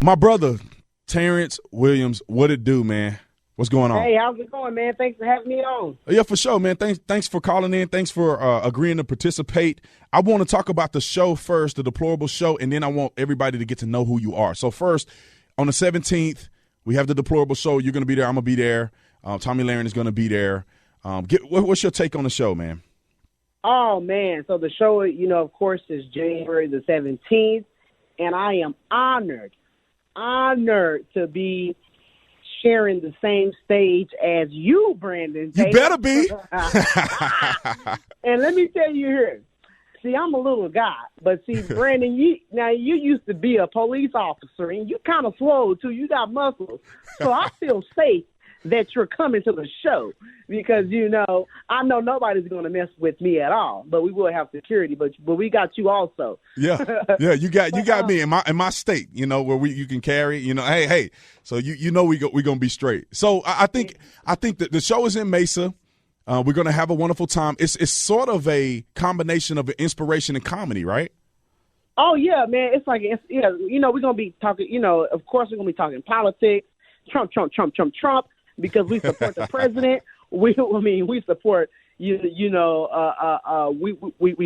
My brother, Terrence Williams, what it do, man? What's going on? Hey, how's it going, man? Thanks for having me on. Yeah, for sure, man. Thanks for calling in. Thanks for agreeing to participate. I want to talk about the show first, the Deplorable Show, and then I want everybody to get to know who you are. So first, on the 17th, we have the Deplorable Show. You're going to be there. I'm going to be there. Tommy Lahren is going to be there. What's your take on the show, man? Oh, man. So the show, of course, is January the 17th, and I am honored to be sharing the same stage as you, Brandon. You better be. And let me tell you here. See, I'm a little guy, but see, Brandon, you used to be a police officer, and you kind of swole, too. You got muscles. So I feel safe that you're coming to the show because, I know nobody's going to mess with me at all, but we will have security, but we got you also. Yeah, you got me in my state, where you can carry, hey, so we going to be straight. So I think that the show is in Mesa. We're going to have a wonderful time. It's sort of a combination of inspiration and comedy, right? Oh, yeah, man. It's like, we're going to be talking, of course we're going to be talking politics, Trump, because we support the president. We support, we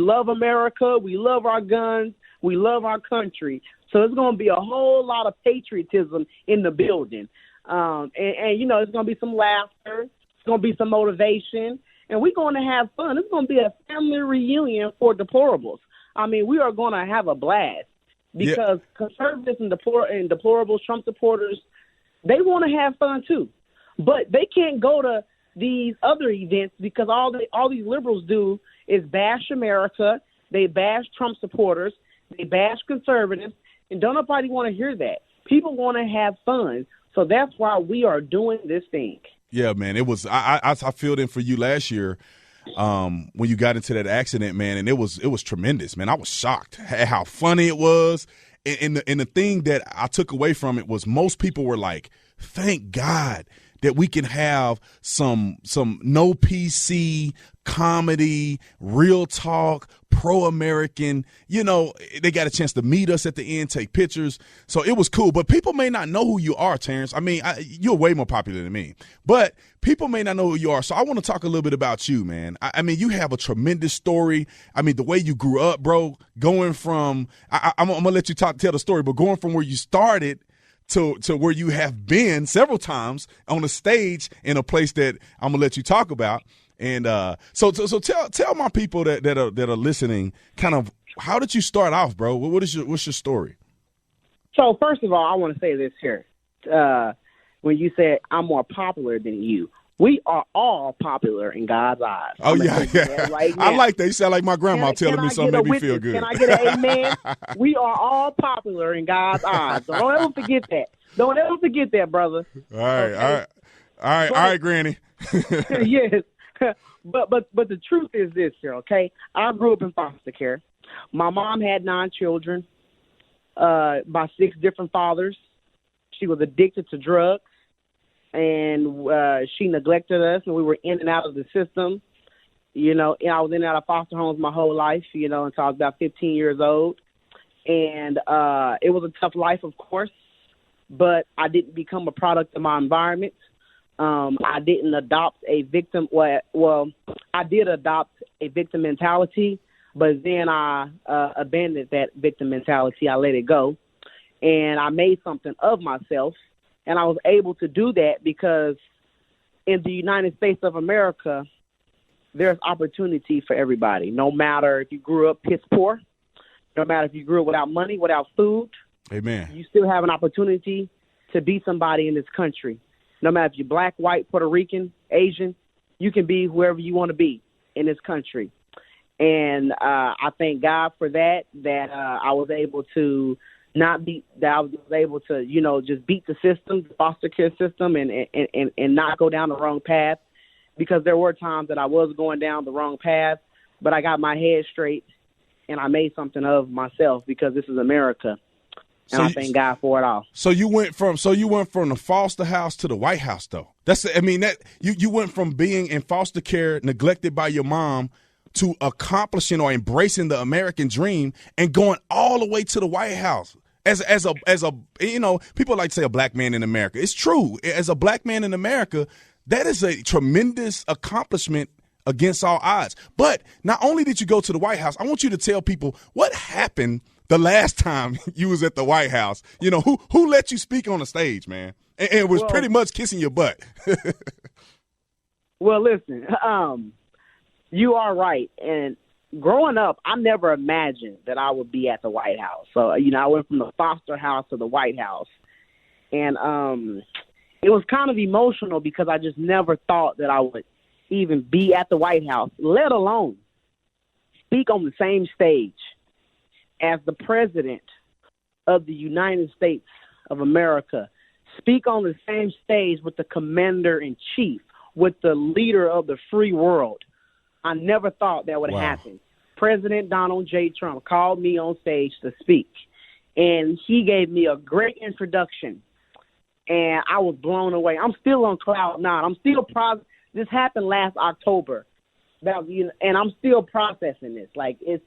love America. We love our guns. We love our country. So it's going to be a whole lot of patriotism in the building. And it's going to be some laughter. It's going to be some motivation. And we're going to have fun. It's going to be a family reunion for deplorables. I mean, we are going to have a blast because conservatives and deplorables, Trump supporters, they want to have fun too. But they can't go to these other events because all these liberals do is bash America. They bash Trump supporters. They bash conservatives. And don't nobody want to hear that. People want to have fun. So that's why we are doing this thing. Yeah, man. It was I filled in for you last year when you got into that accident, man, and it was tremendous, man. I was shocked at how funny it was. And the thing that I took away from it was most people were like, thank God that we can have some no PC comedy, real talk, pro-American. They got a chance to meet us at the end, take pictures. So it was cool. But people may not know who you are, Terrence. I mean, you're way more popular than me. But people may not know who you are. So I want to talk a little bit about you, man. I mean, you have a tremendous story. I mean, the way you grew up, bro, going from I'm going to let you tell the story, but going from where you started to where you have been several times on a stage in a place that I'm gonna let you talk about, and so tell my people that are listening, kind of how did you start off, bro? What's your story? So first of all, I want to say this here. When you said I'm more popular than you, we are all popular in God's eyes. Oh, yeah. Right, I like that. You sound like my grandma telling me something that made me feel good. Can I get an amen? We are all popular in God's eyes. So don't ever forget that. Don't ever forget that, brother. All right, Granny. Yes. But the truth is this here, okay? I grew up in foster care. My mom had 9 children by 6 different fathers. She was addicted to drugs. And she neglected us, and we were in and out of the system. And I was in and out of foster homes my whole life, until I was about 15 years old. And it was a tough life, of course, but I didn't become a product of my environment. I didn't adopt a victim. Well, I did adopt a victim mentality, but then I abandoned that victim mentality. I let it go, and I made something of myself. And I was able to do that because in the United States of America, there's opportunity for everybody. No matter if you grew up piss poor, no matter if you grew up without money, without food. Amen. You still have an opportunity to be somebody in this country. No matter if you're black, white, Puerto Rican, Asian, you can be whoever you want to be in this country. And I thank God for that I was able to just beat the system, the foster care system, and not go down the wrong path, because there were times that I was going down the wrong path, but I got my head straight and I made something of myself because this is America. And I thank God for it all. So you went from the foster house to the White House, though. You went from being in foster care, neglected by your mom, to accomplishing or embracing the American dream and going all the way to the White House. As a people like to say a black man in America. It's true. As a black man in America, that is a tremendous accomplishment against all odds. But not only did you go to the White House, I want you to tell people what happened the last time you was at the White House. Who let you speak on the stage, man? And it was pretty much kissing your butt. Well, listen, you are right. And growing up, I never imagined that I would be at the White House. So, I went from the foster house to the White House. And it was kind of emotional because I just never thought that I would even be at the White House, let alone speak on the same stage as the President of the United States of America, speak on the same stage with the Commander-in-Chief, with the leader of the free world. I never thought that would happen. President Donald J. Trump called me on stage to speak, and he gave me a great introduction, and I was blown away. I'm still on cloud nine. I'm still this happened last October, and I'm still processing this. It's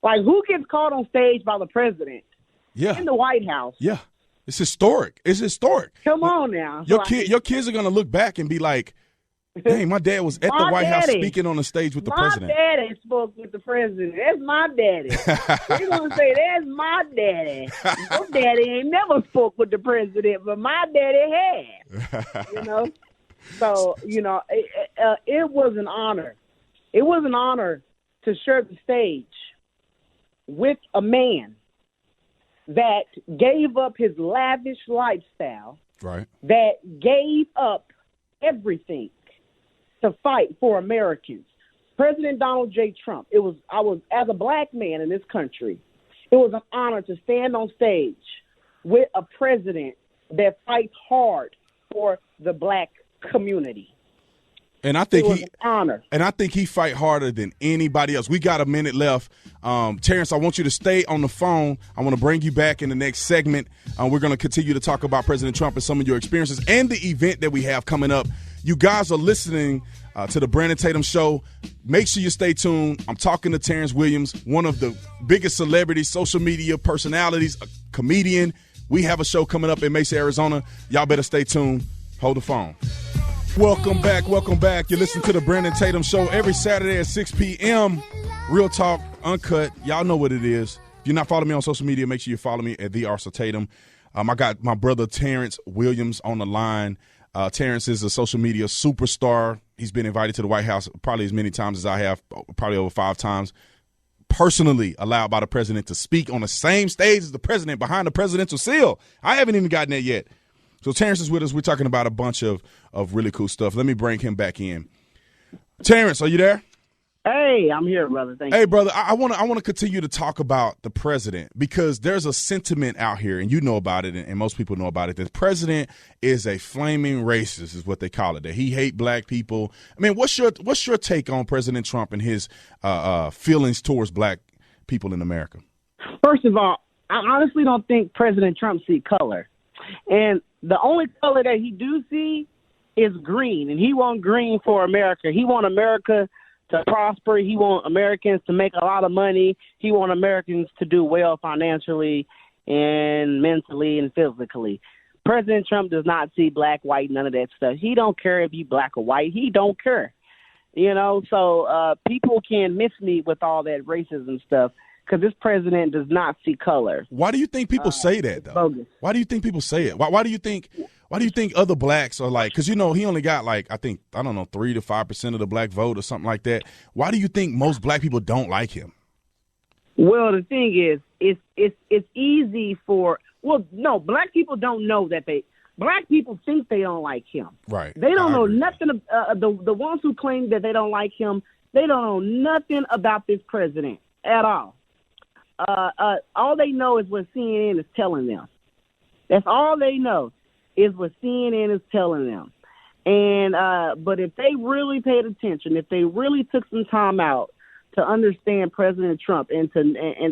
like, who gets called on stage by the president in the White House? Yeah, it's historic. It's historic. Come on now. Your kids are going to look back and be like, dang, my dad was at the White House speaking on the stage with the president. My daddy spoke with the president. That's my daddy. They're going to say, that's my daddy. Your daddy ain't never spoke with the president, but my daddy had. So, it was an honor. It was an honor to share the stage with a man that gave up his lavish lifestyle, right? That gave up everything to fight for Americans. President Donald J. Trump. I was as a black man in this country, it was an honor to stand on stage with a president that fights hard for the black community. And I think honor. And I think he fight harder than anybody else. We got a minute left. Terrence, I want you to stay on the phone. I want to bring you back in the next segment. We're going to continue to talk about President Trump and some of your experiences and the event that we have coming up. You guys are listening to the Brandon Tatum Show. Make sure you stay tuned. I'm talking to Terrence Williams, one of the biggest celebrities, social media personalities, a comedian. We have a show coming up in Mesa, Arizona. Y'all better stay tuned. Hold the phone. Welcome back. You're listening to the Brandon Tatum Show every Saturday at 6 p.m. Real talk, uncut. Y'all know what it is. If you're not following me on social media, make sure you follow me at Theofficertatum. I got my brother Terrence Williams on the line. Terrence is a social media superstar. He's been invited to the White House probably as many times as I have, probably over 5 times. Personally allowed by the president to speak on the same stage as the president behind the presidential seal. I haven't even gotten that yet. So Terrence is with us. We're talking about a bunch of really cool stuff. Let me bring him back in. Terrence, are you there? Hey, I'm here, brother. Thank you. Hey, brother, I want to continue to talk about the president because there's a sentiment out here, and you know about it, and most people know about it, that the president is a flaming racist, is what they call it, that he hate black people. I mean, what's your take on President Trump and his feelings towards black people in America? First of all, I honestly don't think President Trump sees color. And the only color that he do see is green, and he want green for America. He want America to prosper. He want Americans to make a lot of money. He want Americans to do well financially and mentally and physically. President Trump does not see black, white, none of that stuff. He don't care if you black or white. He don't care. So people can miss me with all that racism stuff because this president does not see color. Why do you think people say that, though? Bogus. Why do you think people say it? Why do you think other blacks are like, because, he only got 3 to 5% of the black vote or something like that. Why do you think most black people don't like him? Well, the thing is, it's easy black people don't know that black people think they don't like him. Right. They don't know nothing. The ones who claim that they don't like him, they don't know nothing about this president at all. All they know is what CNN is telling them. That's all they know is what CNN is telling them. And but if they really paid attention, if they really took some time out to understand President Trump and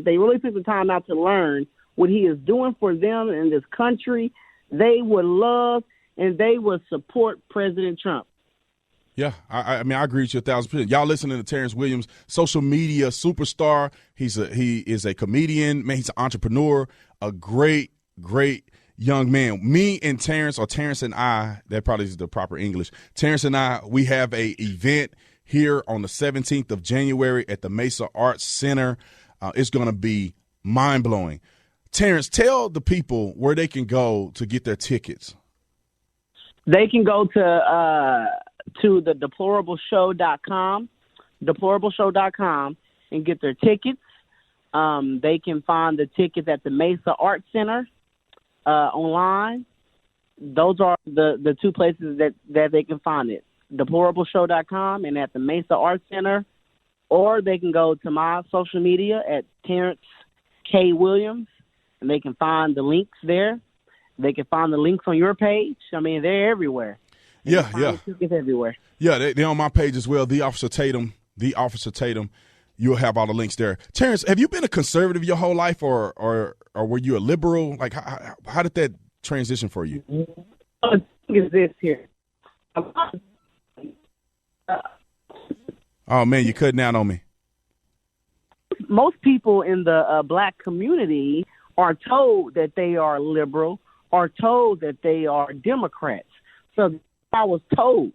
they really took the time out to learn what he is doing for them in this country, they would love and they would support President Trump. Yeah, I agree with you 1,000%. Y'all listening to Terrence Williams, social media superstar. He is a comedian, man. He's an entrepreneur. a great young man. Me and Terrence, or Terrence and I, that probably is the proper English. Terrence and I, we have a event here on the 17th of January at the Mesa Arts Center. It's going to be mind-blowing. Terrence, tell the people where they can go to get their tickets. They can go to the deplorableshow.com, and get their tickets. They can find the tickets at the Mesa Arts Center online. Those are the two places that they can find it, deplorableshow.com and at the Mesa Arts Center. Or they can go to my social media at Terrence K. Williams, and they can find the links there. They can find the links on your page. I mean, they're everywhere. Yeah. Tickets everywhere. Yeah, they're on my page as well, Theofficertatum. You'll have all the links there. Terrence, have you been a conservative your whole life, or were you a liberal? Like, how did that transition for you? The thing is this here. Oh, man, you're cutting out on me. Most people in the black community are told that they are liberal, are told that they are Democrats. So I was told,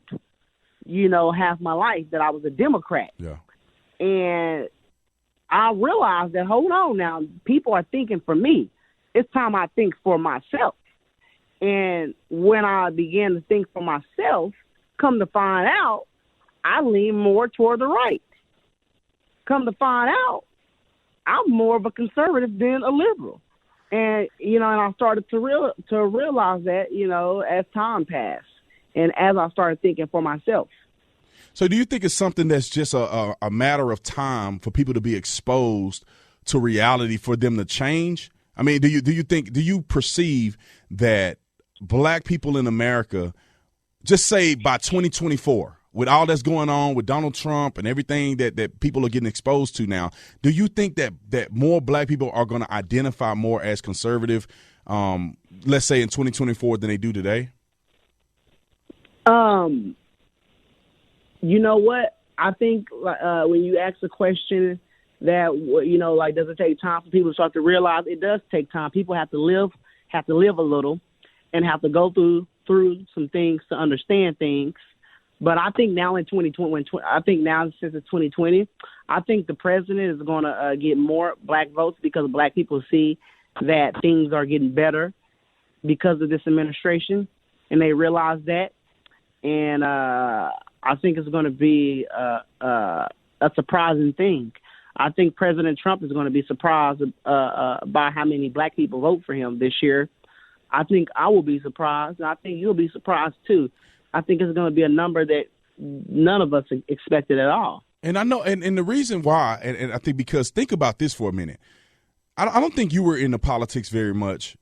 half my life that I was a Democrat. Yeah. And I realized that, hold on now, people are thinking for me. It's time I think for myself. And when I began to think for myself, come to find out, I lean more toward the right. Come to find out, I'm more of a conservative than a liberal. And, and I started to realize that, as time passed and as I started thinking for myself. So do you think it's something that's just a matter of time for people to be exposed to reality for them to change? I mean, do you perceive that black people in America, just say by 2024, with all that's going on with Donald Trump and everything that people are getting exposed to now, do you think that more black people are going to identify more as conservative, let's say in 2024, than they do today? You know what? I think when you ask the question that, does it take time for people to start to realize, it does take time. People have to live a little and have to go through some things to understand things. But I think now in 2020, since it's 2020, I think the president is going to get more black votes because black people see that things are getting better because of this administration, and they realize that. And I think it's going to be a surprising thing. I think President Trump is going to be surprised by how many black people vote for him this year. I think I will be surprised, and I think you'll be surprised too. I think it's going to be a number that none of us expected at all. And I know, and the reason why, and I think because think about this for a minute. I don't think you were into politics very much,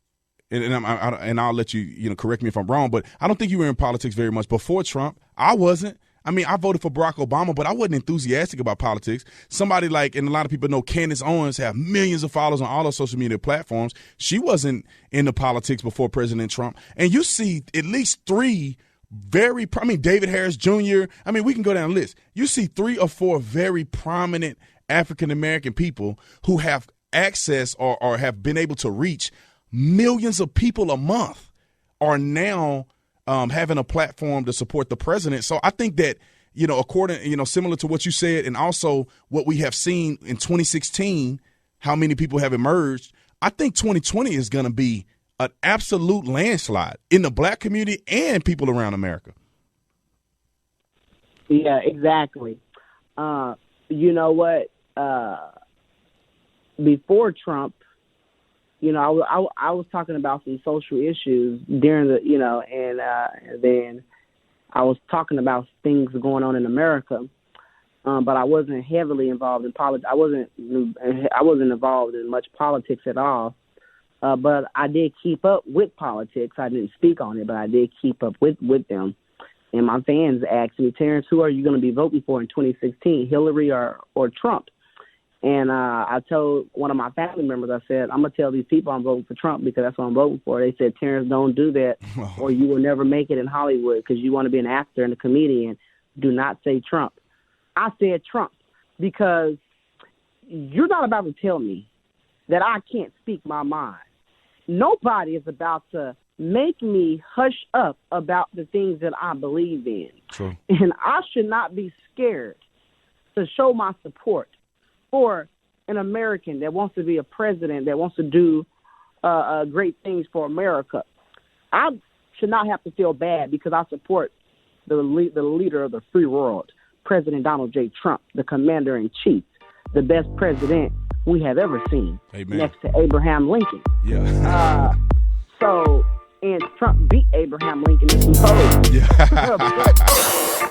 and I'll let you correct me if I'm wrong, but I don't think you were in politics very much before Trump. I wasn't. I mean, I voted for Barack Obama, but I wasn't enthusiastic about politics. Somebody like, and a lot of people know Candace Owens have millions of followers on all those social media platforms. She wasn't into politics before President Trump. And you see at least three David Harris Jr. I mean, we can go down the list. You see 3 or 4 very prominent African-American people who have access or have been able to reach millions of people a month are now having a platform to support the president. So I think that, similar to what you said, and also what we have seen in 2016, how many people have emerged, I think 2020 is going to be an absolute landslide in the black community and people around America. Yeah, exactly. You know what? Before Trump, I was talking about some social issues during the, and then I was talking about things going on in America, but I wasn't heavily involved in politics. I wasn't involved in much politics at all. But I did keep up with politics. I didn't speak on it, but I did keep up with them. And my fans asked me, Terrence, who are you going to be voting for in 2016, Hillary or Trump? And I told one of my family members, I said, I'm going to tell these people I'm voting for Trump because that's what I'm voting for. They said, Terrence, don't do that or you will never make it in Hollywood because you want to be an actor and a comedian. Do not say Trump. I said Trump because you're not about to tell me that I can't speak my mind. nobody is about to make me hush up about the things that I believe in. True. And I should not be scared to show my support for an American that wants to be a president, that wants to do great things for America. I should not have to feel bad because I support the leader of the free world, President Donald J. Trump, the commander-in-chief, the best president we have ever seen. Amen. Next to Abraham Lincoln. Yeah. And Trump beat Abraham Lincoln in some polls. Yeah.